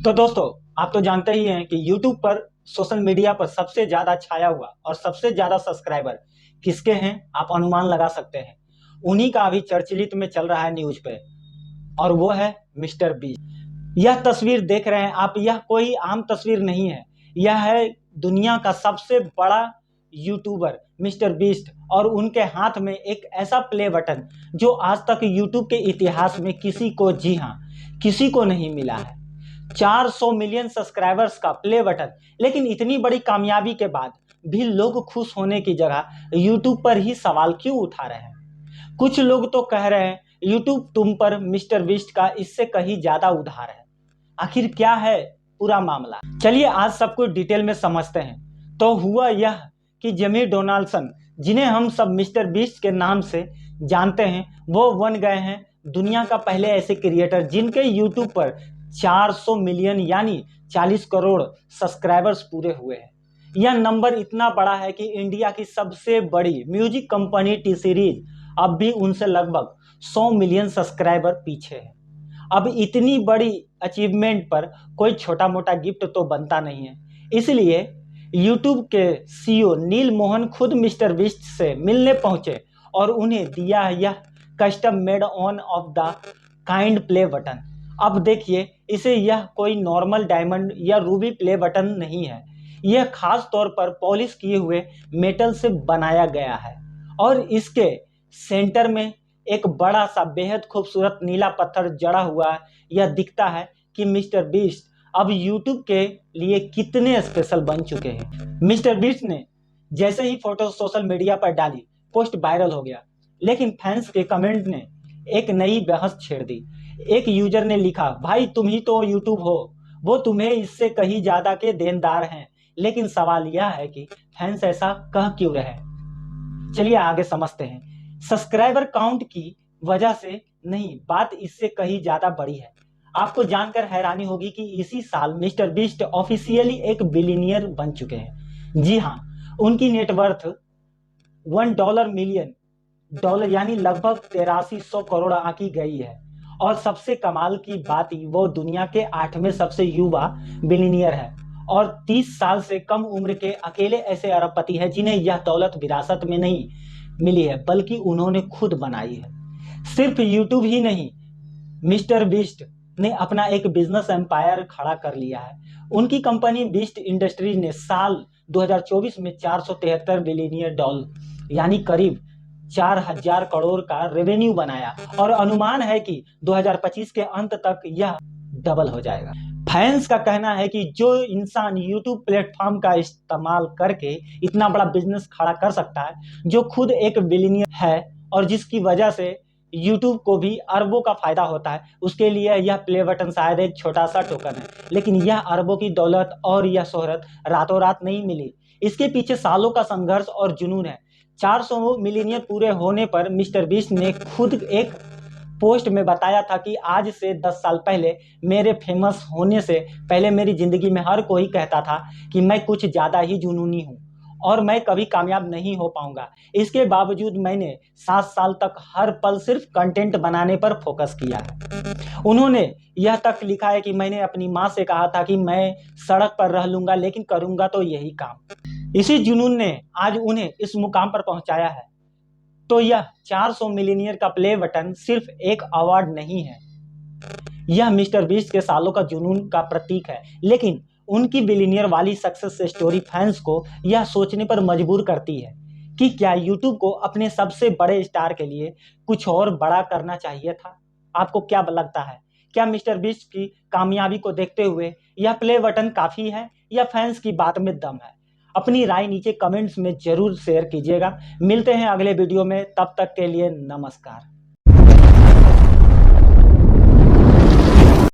तो दोस्तों, आप तो जानते ही हैं कि YouTube पर सोशल मीडिया पर सबसे ज्यादा छाया हुआ और सबसे ज्यादा सब्सक्राइबर किसके हैं, आप अनुमान लगा सकते हैं। उन्हीं का अभी चर्चित में चल रहा है न्यूज पे, और वो है मिस्टर बीस्ट। यह तस्वीर देख रहे हैं आप, यह कोई आम तस्वीर नहीं है। यह है दुनिया का सबसे बड़ा यूट्यूबर मिस्टर बीस्ट, और उनके हाथ में एक ऐसा प्ले बटन जो आज तक यूट्यूब के इतिहास में किसी को, जी हाँ, किसी को नहीं मिला है। 400 मिलियन सब्सक्राइबर्स का प्ले बटन। लेकिन इतनी बड़ी कामयाबी के बाद भी लोग खुश होने की जगह यूट्यूब पर ही सवाल क्यों उठा रहे हैं। कुछ लोग तो कह रहे हैं यूट्यूब तुम पर मिस्टर बीस्ट का इससे कहीं ज्यादा उधार है। आखिर क्या है पूरा मामला, चलिए आज सब कुछ डिटेल में समझते हैं। तो हुआ यह कि जेमी डोनाल्डसन, जिन्हें हम सब मिस्टर बीस्ट के नाम से जानते हैं, वो बन गए हैं दुनिया का पहले ऐसे क्रिएटर जिनके यूट्यूब पर 400 मिलियन यानी 40 करोड़ सब्सक्राइबर्स पूरे हुए हैं। यह नंबर इतना बड़ा है कि इंडिया की सबसे बड़ी म्यूजिक कंपनी टी सीरीज अब भी उनसे लगभग 100 मिलियन सब्सक्राइबर पीछे है। अब इतनी बड़ी अचीवमेंट पर कोई छोटा मोटा गिफ्ट तो बनता नहीं है। इसलिए यूट्यूब के सीईओ नील मोहन खुद मिस्टर बीस्ट से मिलने पहुंचे और उन्हें दिया यह custom made on off the kind play button. अब देखिए, इसे यह कोई नॉर्मल डायमंड या रूबी प्ले बटन नहीं है। यह खास तौर पर पॉलिश किए हुए मेटल से बनाया गया है और इसके सेंटर में एक बड़ा सा बेहद खूबसूरत नीला पत्थर जड़ा हुआ है। यह दिखता है कि मिस्टर बीस्ट अब यूट्यूब के लिए कितने स्पेशल बन चुके हैं। मिस्टर बीस्ट ने जैसे ही फोटो सोशल मीडिया पर डाली, पोस्ट वायरल हो गया। लेकिन फैंस के कमेंट ने एक नई बहस छेड़ दी। एक यूजर ने लिखा, भाई तुम ही तो यूट्यूब हो, वो तुम्हें इससे कहीं ज्यादा के देनदार हैं। लेकिन सवाल यह है कि फैंस ऐसा कह क्यों रहे। चलिए आगे समझते हैं। सब्सक्राइबर काउंट की वजह से नहीं, बात इससे कहीं ज्यादा बड़ी है। आपको जानकर हैरानी होगी कि इसी साल मिस्टर बीस्ट ऑफिशियली एक बिलियनियर बन चुके हैं। जी हाँ, उनकी नेटवर्थ $1 मिलियन यानी लगभग 8300 करोड़ आंकी गई है। और सबसे कमाल की बात, वो दुनिया के 8वें सबसे युवा बिलियनियर है और 30 साल से कम उम्र के अकेले ऐसे अरबपति हैं जिन्हें यह दौलत विरासत में नहीं मिली है बल्कि उन्होंने खुद बनाई है। सिर्फ यूट्यूब ही नहीं, मिस्टर बीस्ट ने अपना एक बिजनेस एम्पायर खड़ा कर लिया है। उनकी कंपनी बीस्ट इंडस्ट्रीज ने साल 2024 में $473 बिलियन यानी करीब 4000 करोड़ का रेवेन्यू बनाया और अनुमान है कि 2025 के अंत तक यह डबल हो जाएगा। फैंस का कहना है कि जो इंसान यूट्यूब प्लेटफॉर्म का इस्तेमाल करके इतना बड़ा बिजनेस खड़ा कर सकता है, जो खुद एक बिलियनियर है और जिसकी वजह से यूट्यूब को भी अरबों का फायदा होता है, उसके लिए यह प्ले बटन शायद एक छोटा सा टोकन है। लेकिन यह अरबों की दौलत और यह शोहरत रातों रात नहीं मिली। इसके पीछे सालों का संघर्ष और जुनून है। 400 मिलियन पूरे होने पर मिस्टर बीस्ट ने खुद एक पोस्ट में बताया था कि आज से 10 साल पहले मेरे फेमस होने से पहले मेरी जिंदगी में हर कोई कहता था कि मैं कुछ ज्यादा ही जुनूनी हूँ और मैं कभी कामयाब नहीं हो पाऊंगा। इसके बावजूद मैंने 7 साल तक हर पल सिर्फ कंटेंट बनाने पर फोकस किया है। उन्होंने यह तक लिखा है कि मैंने अपनी माँ से कहा था कि मैं सड़क पर रह लूंगा लेकिन करूंगा तो यही काम। इसी जुनून ने आज उन्हें इस मुकाम पर पहुंचाया है। तो यह 400 मिलियनियर का प्ले बटन सिर्फ एक अवार्ड नहीं है, यह मिस्टर बीस्ट के सालों का जुनून का प्रतीक है। लेकिन उनकी बिलियनियर वाली सक्सेस स्टोरी फैंस को यह सोचने पर मजबूर करती है कि क्या यूट्यूब को अपने सबसे बड़े स्टार के लिए कुछ और बड़ा करना चाहिए था। आपको क्या लगता है, क्या मिस्टर बीस्ट की कामयाबी को देखते हुए यह प्ले बटन काफी है या फैंस की बात में दम है? अपनी राय नीचे कमेंट्स में जरूर शेयर कीजिएगा। मिलते हैं अगले वीडियो में, तब तक के लिए नमस्कार।